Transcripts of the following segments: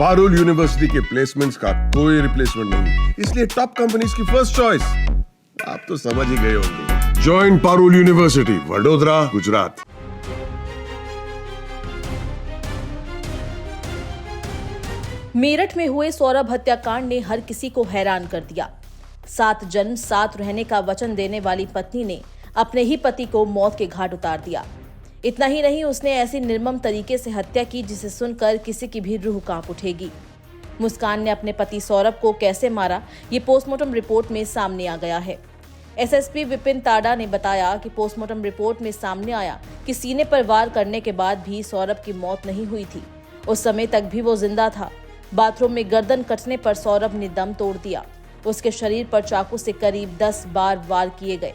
Parul university के placements का कोई रिप्लेसमेंट नहीं, इसलिए टॉप कंपनीज की फर्स्ट चॉइस। आप तो समझ ही गए होंगे। Join Parul university, Vadodara, Gujarat. मेरठ में हुए सौरभ हत्याकांड ने हर किसी को हैरान कर दिया। 7 जन्म साथ रहने का वचन देने वाली पत्नी ने अपने ही पति को मौत के घाट उतार दिया। इतना ही नहीं, उसने ऐसी निर्मम तरीके से हत्या की जिसे सुनकर किसी की भी रूह कांप उठेगी। मुस्कान ने अपने पति सौरभ को कैसे मारा, ये पोस्टमार्टम रिपोर्ट में सामने आ गया है। एसएसपी विपिन ताडा ने बताया कि पोस्टमार्टम रिपोर्ट में सामने आया कि सीने पर वार करने के बाद भी सौरभ की मौत नहीं हुई थी। उस समय तक भी वो जिंदा था। बाथरूम में गर्दन कटने पर सौरभ ने दम तोड़ दिया। उसके शरीर पर चाकू से करीब 10 बार वार किए गए।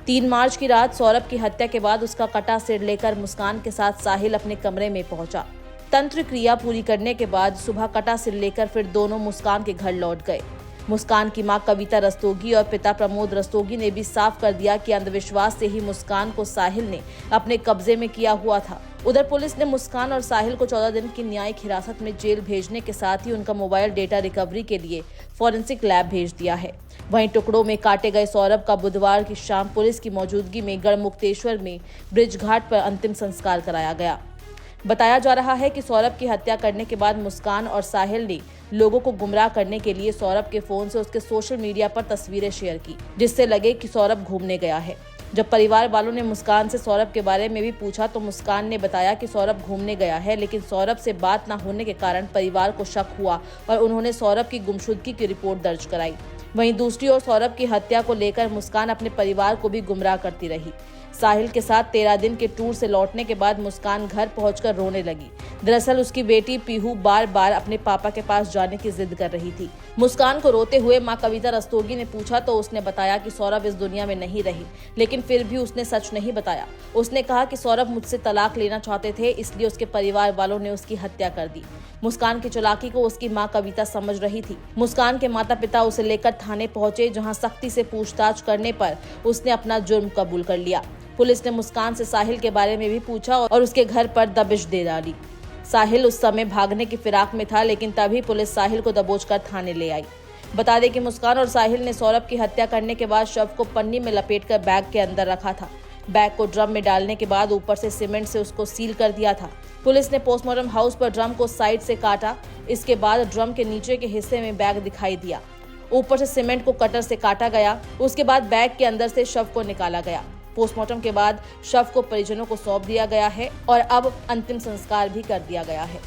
3 मार्च की रात सौरभ की हत्या के बाद उसका कटा सिर लेकर मुस्कान के साथ साहिल अपने कमरे में पहुंचा। तंत्र क्रिया पूरी करने के बाद सुबह कटा सिर लेकर फिर दोनों मुस्कान के घर लौट गए। मुस्कान की मां कविता रस्तोगी और पिता प्रमोद रस्तोगी ने भी साफ कर दिया कि अंधविश्वास से ही मुस्कान को साहिल ने अपने कब्जे में किया हुआ था। उधर पुलिस ने मुस्कान और साहिल को 14 दिन की न्यायिक हिरासत में जेल भेजने के साथ ही उनका मोबाइल डेटा रिकवरी के लिए फॉरेंसिक लैब भेज दिया है। वहीं टुकड़ों में काटे गए सौरभ का बुधवार की शाम पुलिस की मौजूदगी में गढ़मुक्तेश्वर में ब्रिज घाट पर अंतिम संस्कार कराया गया। बताया जा रहा है कि सौरभ की हत्या करने के बाद मुस्कान और साहिल ने लोगों को गुमराह करने के लिए सौरभ के फोन से उसके सोशल मीडिया पर तस्वीरें शेयर की, जिससे लगे कि सौरभ घूमने गया है। जब परिवार वालों ने मुस्कान से सौरभ के बारे में भी पूछा तो मुस्कान ने बताया कि सौरभ घूमने गया है, लेकिन सौरभ से बात न होने के कारण परिवार को शक हुआ और उन्होंने सौरभ की गुमशुदगी की रिपोर्ट दर्ज कराई। वहीं दूसरी ओर सौरभ की हत्या को लेकर मुस्कान अपने परिवार को भी गुमराह करती रही। साहिल के साथ 13 दिन के टूर से लौटने के बाद मुस्कान घर पहुंचकर रोने लगी। दरअसल उसकी बेटी पीहू बार बार अपने पापा के पास जाने की जिद कर रही थी। मुस्कान को रोते हुए मां कविता रस्तोगी ने पूछा तो उसने बताया कि सौरभ इस दुनिया में नहीं रही, लेकिन फिर भी उसने सच नहीं बताया। उसने कहा कि सौरभ मुझसे तलाक लेना चाहते थे, इसलिए उसके परिवार वालों ने उसकी हत्या कर दी। मुस्कान की चालाकी को उसकी मां कविता समझ रही थी। मुस्कान के माता पिता उसे लेकर थाने पहुंचे, जहां सख्ती से पूछताछ करने पर उसने अपना जुर्म कबूल कर लिया। पुलिस ने मुस्कान से साहिल के बारे में भी पूछा और उसके घर पर दबिश दे डाली। साहिल उस समय भागने की फिराक में था, लेकिन तभी पुलिस साहिल को दबोचकर थाने ले आई। बता दें कि मुस्कान और साहिल ने सौरभ की हत्या करने के बाद शव को पन्नी में लपेटकर बैग के अंदर रखा था। बैग को ड्रम में डालने के बाद ऊपर से सीमेंट से उसको सील कर दिया था। पुलिस ने पोस्टमार्टम हाउस पर ड्रम को साइड से काटा। इसके बाद ड्रम के नीचे के हिस्से में बैग दिखाई दिया। ऊपर से सीमेंट को कटर से काटा गया। उसके बाद बैग के अंदर से शव को निकाला गया। पोस्टमार्टम के बाद शव को परिजनों को सौंप दिया गया है और अब अंतिम संस्कार भी कर दिया गया है।